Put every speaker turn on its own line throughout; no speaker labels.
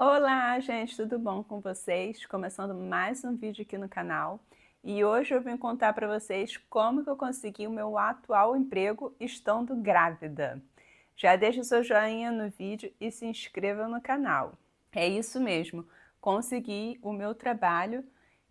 Olá, gente, tudo bom com vocês? Começando mais um vídeo aqui no canal. E hoje eu vim contar para vocês como que eu consegui o meu atual emprego estando grávida. Já deixa o seu joinha no vídeo e se inscreva no canal. É isso mesmo, consegui o meu trabalho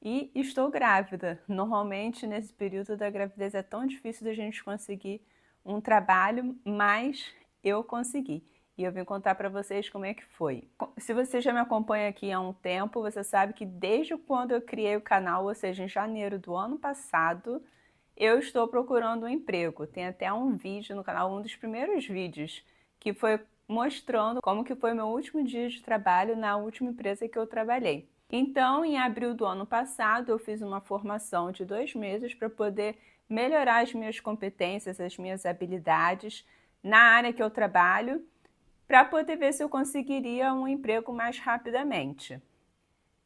e estou grávida. Normalmente nesse período da gravidez é tão difícil da gente conseguir um trabalho, mas eu consegui. E eu vim contar para vocês como é que foi. Se você já me acompanha aqui há um tempo, você sabe que desde quando eu criei o canal, ou seja, em janeiro do ano passado, eu estou procurando um emprego. Tem até um vídeo no canal, um dos primeiros vídeos, que foi mostrando como que foi meu último dia de trabalho na última empresa que eu trabalhei. Então, em abril do ano passado, eu fiz uma formação de 2 meses para poder melhorar as minhas competências, as minhas habilidades na área que eu trabalho, para poder ver se eu conseguiria um emprego mais rapidamente.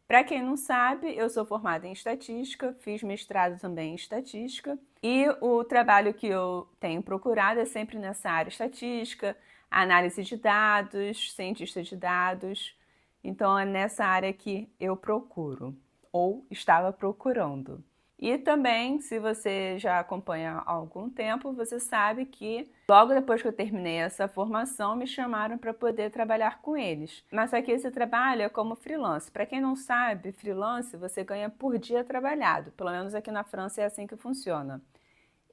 Para quem não sabe, eu sou formada em estatística, fiz mestrado também em estatística e o trabalho que eu tenho procurado é sempre nessa área estatística, análise de dados, cientista de dados. Então é nessa área que eu procuro ou estava procurando. E também, se você já acompanha há algum tempo, você sabe que logo depois que eu terminei essa formação, me chamaram para poder trabalhar com eles. Mas só que esse trabalho é como freelance. Para quem não sabe, freelance você ganha por dia trabalhado. Pelo menos aqui na França é assim que funciona.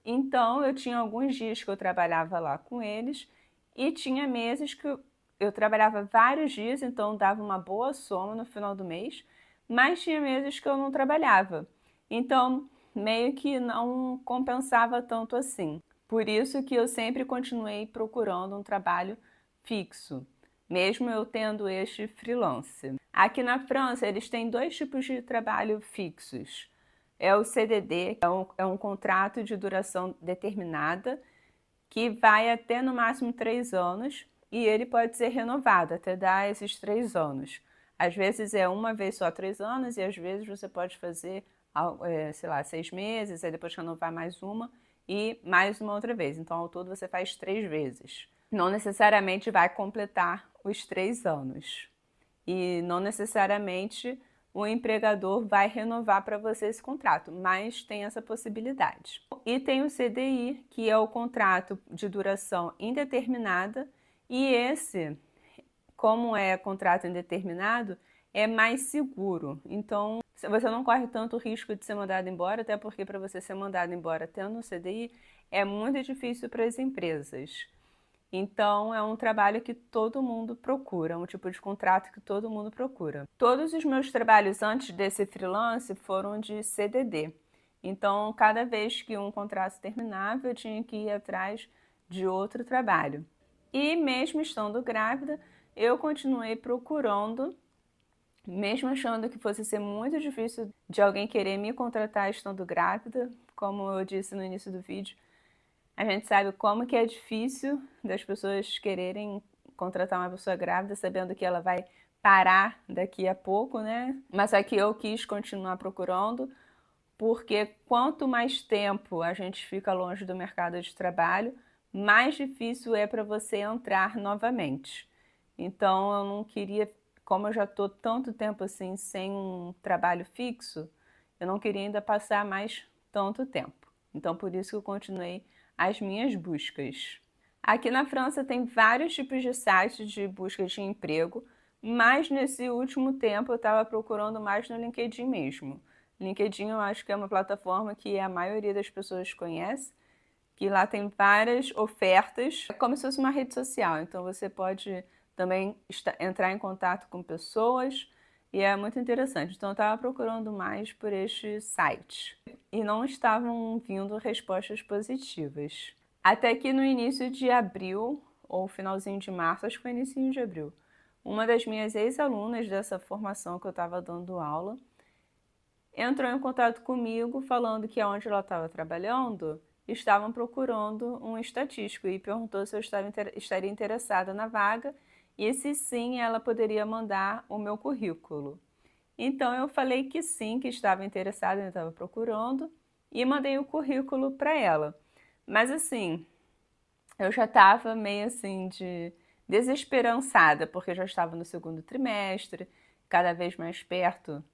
Então, eu tinha alguns dias que eu trabalhava lá com eles e tinha meses que eu trabalhava vários dias, então dava uma boa soma no final do mês, mas tinha meses que eu não trabalhava. Então, meio que não compensava tanto assim. Por isso que eu sempre continuei procurando um trabalho fixo, mesmo eu tendo este freelance. Aqui na França, eles têm dois tipos de trabalho fixos. É o CDD, que é um contrato de duração determinada, que vai até no máximo 3 anos, e ele pode ser renovado até dar esses 3 anos. Às vezes é uma vez só 3 anos, e às vezes você pode fazer, sei lá, 6 meses, aí depois renovar mais uma, e mais uma outra vez. Então, ao todo, você faz 3 vezes. Não necessariamente vai completar os 3 anos. E não necessariamente o empregador vai renovar para você esse contrato, mas tem essa possibilidade. E tem o CDI, que é o contrato de duração indeterminada, e esse, como é contrato indeterminado, é mais seguro. Então, você não corre tanto risco de ser mandado embora, até porque para você ser mandado embora tendo o CDI é muito difícil para as empresas. Então, é um trabalho que todo mundo procura, um tipo de contrato que todo mundo procura. Todos os meus trabalhos antes desse freelance foram de CDD. Então, cada vez que um contrato terminava, eu tinha que ir atrás de outro trabalho. E mesmo estando grávida, eu continuei procurando, mesmo achando que fosse ser muito difícil de alguém querer me contratar estando grávida, como eu disse no início do vídeo. A gente sabe como que é difícil das pessoas quererem contratar uma pessoa grávida sabendo que ela vai parar daqui a pouco, né? Mas é que eu quis continuar procurando, porque quanto mais tempo a gente fica longe do mercado de trabalho, mais difícil é para você entrar novamente. Então eu não queria, como eu já estou tanto tempo assim sem um trabalho fixo, eu não queria ainda passar mais tanto tempo. Então por isso que eu continuei as minhas buscas. Aqui na França tem vários tipos de sites de busca de emprego, mas nesse último tempo eu estava procurando mais no LinkedIn mesmo. LinkedIn eu acho que é uma plataforma que a maioria das pessoas conhece, que lá tem várias ofertas, é como se fosse uma rede social, então você pode também entrar em contato com pessoas e é muito interessante. Então eu estava procurando mais por este site e não estavam vindo respostas positivas. Até que no início de abril, ou finalzinho de março, acho que foi início de abril, uma das minhas ex-alunas dessa formação que eu estava dando aula entrou em contato comigo falando que onde ela estava trabalhando estavam procurando um estatístico e perguntou se eu estaria interessada na vaga e se sim ela poderia mandar o meu currículo. Então eu falei que sim, que estava interessada, eu estava procurando e mandei o currículo para ela. Mas assim, eu já estava meio assim de desesperançada, porque já estava no segundo trimestre, cada vez mais perto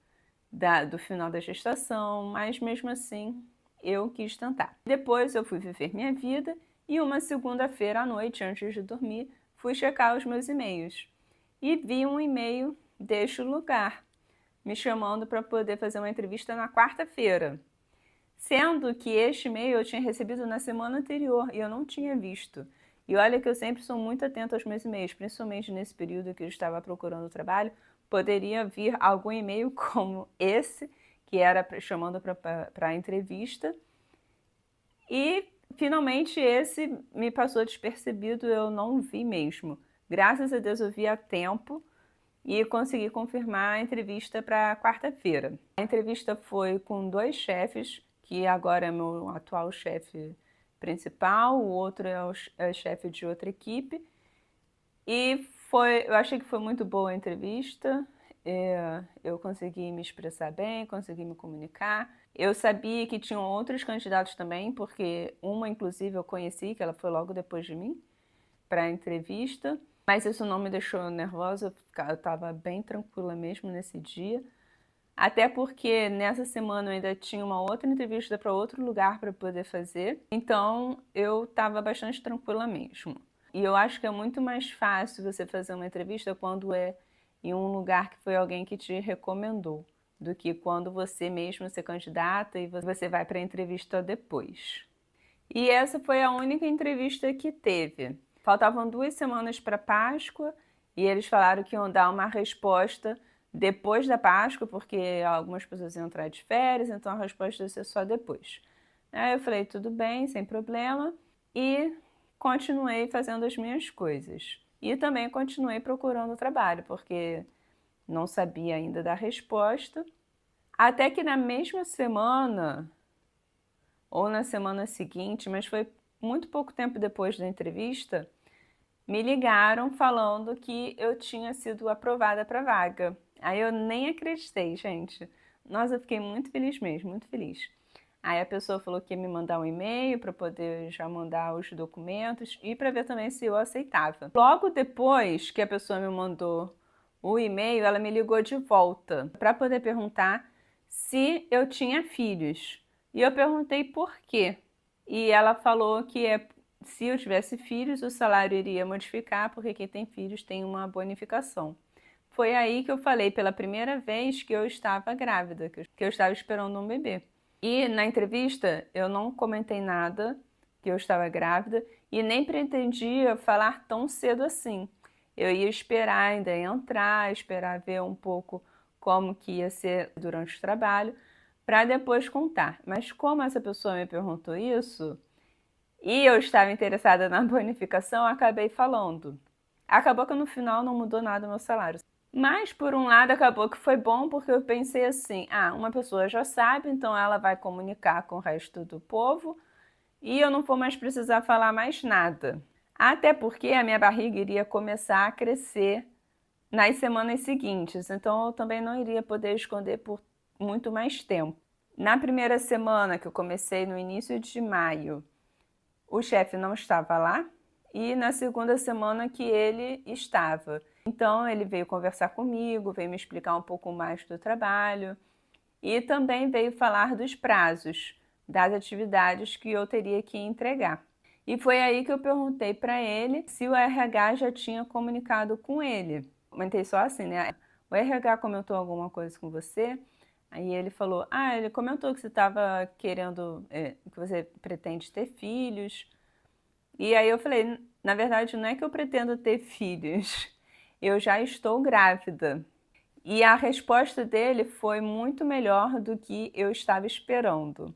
do final da gestação, mas mesmo assim eu quis tentar. Depois eu fui viver minha vida e uma segunda-feira à noite, antes de dormir, fui checar os meus e-mails e vi um e-mail deste lugar me chamando para poder fazer uma entrevista na quarta-feira, sendo que este e-mail eu tinha recebido na semana anterior e eu não tinha visto. E olha que eu sempre sou muito atenta aos meus e-mails, principalmente nesse período que eu estava procurando trabalho, poderia vir algum e-mail como esse, que era chamando para a entrevista, e finalmente esse me passou despercebido, eu não vi mesmo. Graças a Deus eu vi a tempo e consegui confirmar a entrevista para quarta-feira. A entrevista foi com 2 chefes, que agora é meu atual chefe principal, o outro é o chefe de outra equipe. E eu achei que foi muito boa a entrevista, eu consegui me expressar bem, consegui me comunicar. Eu sabia que tinham outros candidatos também, porque uma, inclusive, eu conheci, que ela foi logo depois de mim, para a entrevista. Mas isso não me deixou nervosa, eu estava bem tranquila mesmo nesse dia. Até porque nessa semana eu ainda tinha uma outra entrevista para outro lugar para poder fazer. Então eu estava bastante tranquila mesmo. E eu acho que é muito mais fácil você fazer uma entrevista quando é em um lugar que foi alguém que te recomendou, do que quando você mesmo se candidata e você vai para a entrevista depois. E essa foi a única entrevista que teve. Faltavam 2 semanas para Páscoa e eles falaram que iam dar uma resposta depois da Páscoa, porque algumas pessoas iam entrar de férias, então a resposta ia ser só depois. Aí eu falei, tudo bem, sem problema, e continuei fazendo as minhas coisas. E também continuei procurando trabalho, porque não sabia ainda da resposta. Até que na mesma semana, ou na semana seguinte, mas foi muito pouco tempo depois da entrevista, me ligaram falando que eu tinha sido aprovada para a vaga. Aí eu nem acreditei, gente. Nossa, eu fiquei muito feliz mesmo, muito feliz. Aí a pessoa falou que ia me mandar um e-mail para poder já mandar os documentos e para ver também se eu aceitava. Logo depois que a pessoa me mandou o e-mail, ela me ligou de volta para poder perguntar se eu tinha filhos. E eu perguntei por quê. E ela falou que se eu tivesse filhos, o salário iria modificar, porque quem tem filhos tem uma bonificação. Foi aí que eu falei pela primeira vez que eu estava grávida, que eu estava esperando um bebê. E na entrevista eu não comentei nada que eu estava grávida e nem pretendia falar tão cedo assim. Eu ia esperar ainda entrar, esperar ver um pouco como que ia ser durante o trabalho, para depois contar. Mas como essa pessoa me perguntou isso, e eu estava interessada na bonificação, eu acabei falando. Acabou que no final não mudou nada o meu salário. Mas, por um lado, acabou que foi bom, porque eu pensei assim, uma pessoa já sabe, então ela vai comunicar com o resto do povo e eu não vou mais precisar falar mais nada. Até porque a minha barriga iria começar a crescer nas semanas seguintes, então eu também não iria poder esconder por muito mais tempo. Na primeira semana que eu comecei, no início de maio, o chefe não estava lá e na segunda semana que ele estava. Então ele veio conversar comigo, veio me explicar um pouco mais do trabalho e também veio falar dos prazos das atividades que eu teria que entregar. E foi aí que eu perguntei para ele se o RH já tinha comunicado com ele. Comentei só assim, né? O RH comentou alguma coisa com você? Aí ele falou, ele comentou que você estava querendo, que você pretende ter filhos. E aí eu falei, na verdade não é que eu pretendo ter filhos, eu já estou grávida. E a resposta dele foi muito melhor do que eu estava esperando.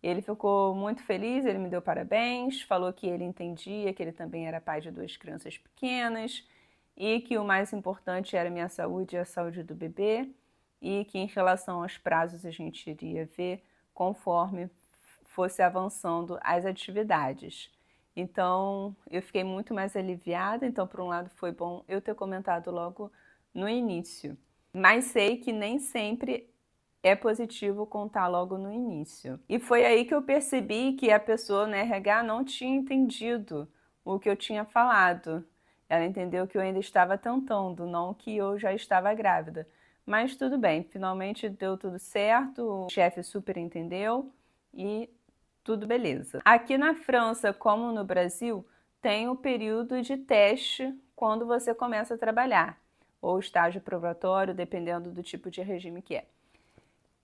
Ele ficou muito feliz, ele me deu parabéns, falou que ele entendia que ele também era pai de 2 crianças pequenas e que o mais importante era a minha saúde e a saúde do bebê e que em relação aos prazos a gente iria ver conforme fosse avançando as atividades. Então eu fiquei muito mais aliviada, então por um lado foi bom eu ter comentado logo no início. Mas sei que nem sempre é positivo contar logo no início. E foi aí que eu percebi que a pessoa no RH não tinha entendido o que eu tinha falado. Ela entendeu que eu ainda estava tentando, não que eu já estava grávida. Mas tudo bem, finalmente deu tudo certo, o chefe super entendeu e tudo beleza. Aqui na França, como no Brasil, tem o período de teste quando você começa a trabalhar, ou estágio probatório, dependendo do tipo de regime que é.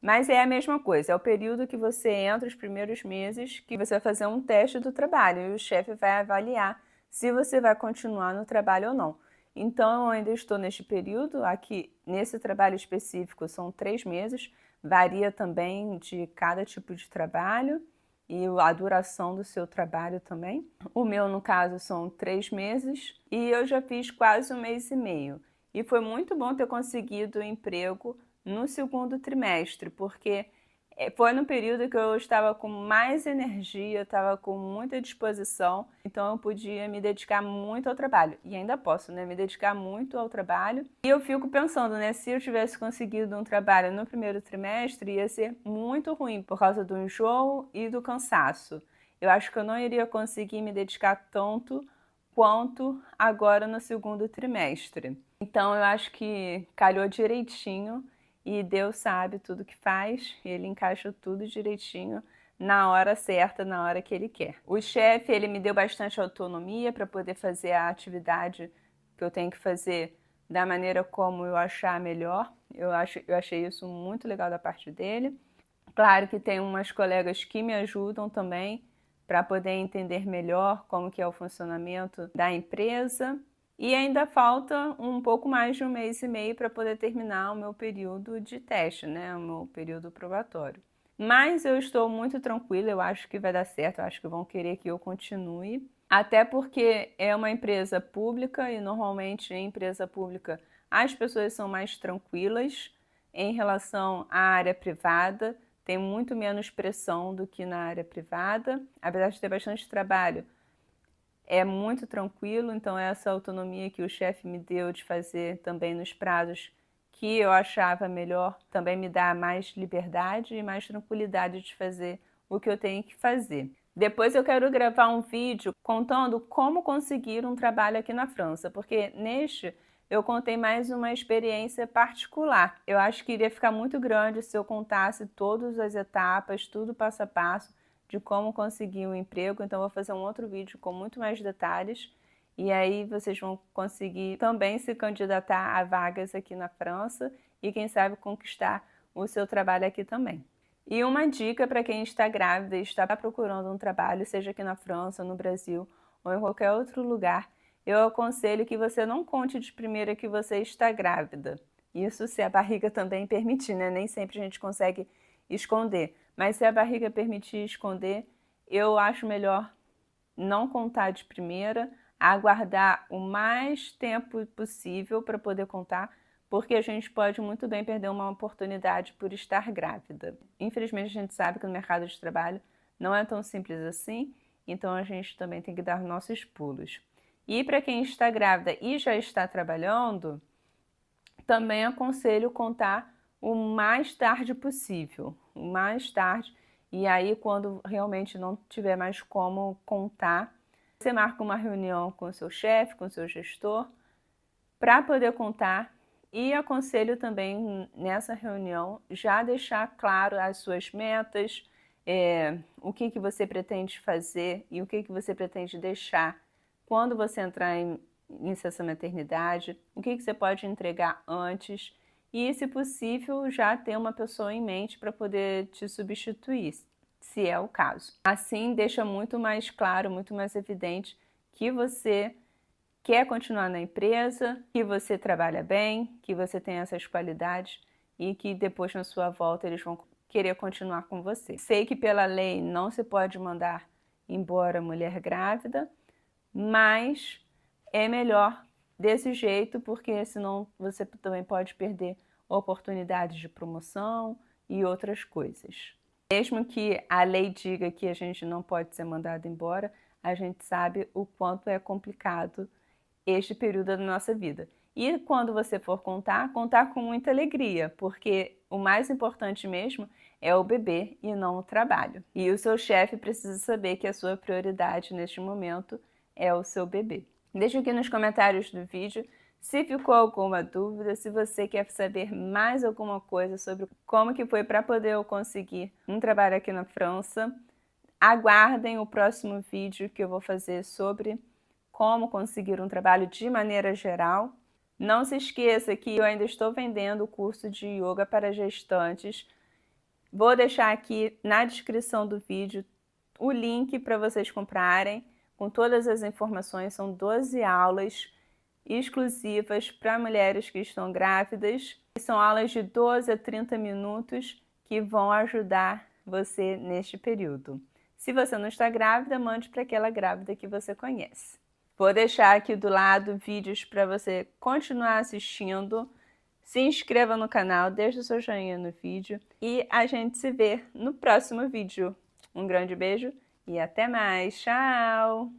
Mas é a mesma coisa, é o período que você entra, os primeiros meses, que você vai fazer um teste do trabalho e o chefe vai avaliar se você vai continuar no trabalho ou não. Então, eu ainda estou neste período, aqui nesse trabalho específico são 3 meses, varia também de cada tipo de trabalho e a duração do seu trabalho também. O meu, no caso, são 3 meses e eu já fiz quase 1 mês e meio. E foi muito bom ter conseguido o emprego no segundo trimestre, porque foi no período que eu estava com mais energia, estava com muita disposição, então eu podia me dedicar muito ao trabalho. E ainda posso, né? Me dedicar muito ao trabalho. E eu fico pensando, né? Se eu tivesse conseguido um trabalho no primeiro trimestre, ia ser muito ruim por causa do enjoo e do cansaço. Eu acho que eu não iria conseguir me dedicar tanto quanto agora no segundo trimestre. Então eu acho que calhou direitinho e Deus sabe tudo que faz, ele encaixa tudo direitinho na hora certa, na hora que ele quer. O chefe, ele me deu bastante autonomia para poder fazer a atividade que eu tenho que fazer da maneira como eu achar melhor. Eu achei isso muito legal da parte dele. Claro que tem umas colegas que me ajudam também para poder entender melhor como que é o funcionamento da empresa. E ainda falta um pouco mais de 1 mês e meio para poder terminar o meu período de teste, né? O meu período probatório. Mas eu estou muito tranquila, eu acho que vai dar certo, eu acho que vão querer que eu continue. Até porque é uma empresa pública e normalmente em empresa pública as pessoas são mais tranquilas em relação à área privada, tem muito menos pressão do que na área privada. Apesar de ter bastante trabalho, é muito tranquilo, então essa autonomia que o chefe me deu de fazer também nos prazos que eu achava melhor, também me dá mais liberdade e mais tranquilidade de fazer o que eu tenho que fazer. Depois eu quero gravar um vídeo contando como conseguir um trabalho aqui na França, porque neste eu contei mais uma experiência particular. Eu acho que iria ficar muito grande se eu contasse todas as etapas, tudo passo a passo, de como conseguir um emprego, então vou fazer um outro vídeo com muito mais detalhes e aí vocês vão conseguir também se candidatar a vagas aqui na França e quem sabe conquistar o seu trabalho aqui também. E uma dica para quem está grávida e está procurando um trabalho, seja aqui na França, no Brasil ou em qualquer outro lugar, eu aconselho que você não conte de primeira que você está grávida. Isso se a barriga também permitir, né? Nem sempre a gente consegue esconder. Mas se a barriga permitir esconder, eu acho melhor não contar de primeira, aguardar o mais tempo possível para poder contar, porque a gente pode muito bem perder uma oportunidade por estar grávida. Infelizmente, a gente sabe que no mercado de trabalho não é tão simples assim, então a gente também tem que dar nossos pulos. E para quem está grávida e já está trabalhando, também aconselho contar o mais tarde possível, o mais tarde, e aí quando realmente não tiver mais como contar, você marca uma reunião com o seu chefe, com o seu gestor, para poder contar e aconselho também nessa reunião já deixar claro as suas metas, o que você pretende fazer e o que você pretende deixar quando você entrar em licença maternidade, o que você pode entregar antes e, se possível, já ter uma pessoa em mente para poder te substituir, se é o caso. Assim, deixa muito mais claro, muito mais evidente que você quer continuar na empresa, que você trabalha bem, que você tem essas qualidades e que depois, na sua volta, eles vão querer continuar com você. Sei que pela lei não se pode mandar embora mulher grávida, mas é melhor desse jeito, porque senão você também pode perder oportunidades de promoção e outras coisas. Mesmo que a lei diga que a gente não pode ser mandado embora, a gente sabe o quanto é complicado este período da nossa vida. E quando você for contar, contar com muita alegria, porque o mais importante mesmo é o bebê e não o trabalho. E o seu chefe precisa saber que a sua prioridade neste momento é o seu bebê. Deixa aqui nos comentários do vídeo se ficou alguma dúvida, se você quer saber mais alguma coisa sobre como que foi para poder eu conseguir um trabalho aqui na França. Aguardem o próximo vídeo que eu vou fazer sobre como conseguir um trabalho de maneira geral. Não se esqueça que eu ainda estou vendendo o curso de yoga para gestantes. Vou deixar aqui na descrição do vídeo o link para vocês comprarem, com todas as informações. São 12 aulas exclusivas para mulheres que estão grávidas. São aulas de 12 a 30 minutos que vão ajudar você neste período. Se você não está grávida, mande para aquela grávida que você conhece. Vou deixar aqui do lado vídeos para você continuar assistindo. Se inscreva no canal, deixe o seu joinha no vídeo e a gente se vê no próximo vídeo. Um grande beijo e até mais. Tchau!